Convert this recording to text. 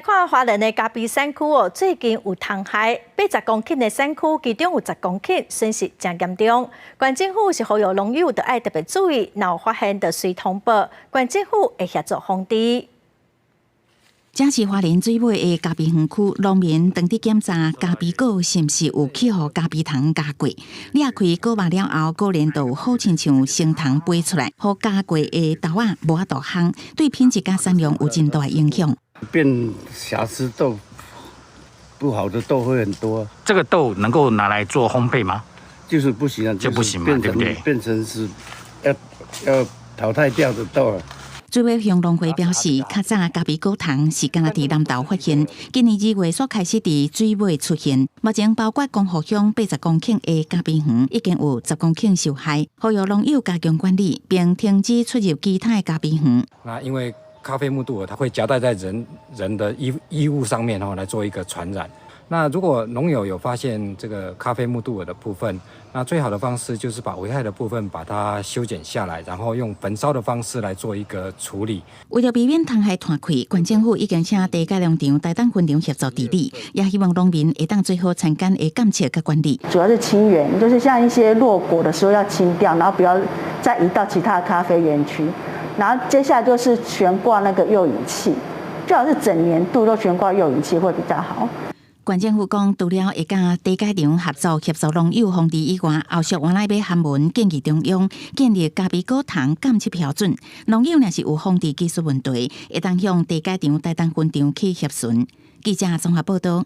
看花莲的嘉义山区哦，最近有虫害，80公顷的山区，其中有10公顷损失真严重。县政府是呼吁农友要爱特别注意，若有发现就随通报，县政府会协助防治。这是花莲水尾的嘉义园区，农民当地检查嘉义果是毋是有去互嘉义糖加过。裂开果肉了后，果然就好亲像生糖飞出来，互加过的豆仔无法度烘，对品质甲产量有真大的影响。变瑕疵豆，不好的豆会很多。这个豆能够拿来做烘焙吗？就是不行啊，就不行嘛，对不对？变成是要淘汰掉的豆了。水尾乡农会表示，较早嘉义果糖是敢若伫南投发现，今年2月才开始伫水尾出现。目前包括光复乡80公顷的嘉义园，已经有10公顷受害，呼吁农友加强管理，并停止出入其他的嘉义园。那因为咖啡木度它会夹带在人的衣物上面来做一个传染。那如果农友有发现这个咖啡木度耳的部分，那最好的方式就是把危害的部分把它修剪下来，然后用焚烧的方式来做一个处理。为了避免虫害传开，县政府已经请地改良场、台东分场协助治理，也希望农民会当做好田间的监测和管理。主要是清园，就是像一些落果的时候要清掉，然后不要再移到其他的咖啡园区。然后接下来就是悬挂那个诱引器，最好是整年度都悬挂诱引器会比较好。县政府讲，除了会甲地改场合作协助农友防治以外，后续原来要函文建议中央建立嘉义果糖监测标准。农友若是有防治技术问题，会当向地改场台东分场去协询。记者综合报道。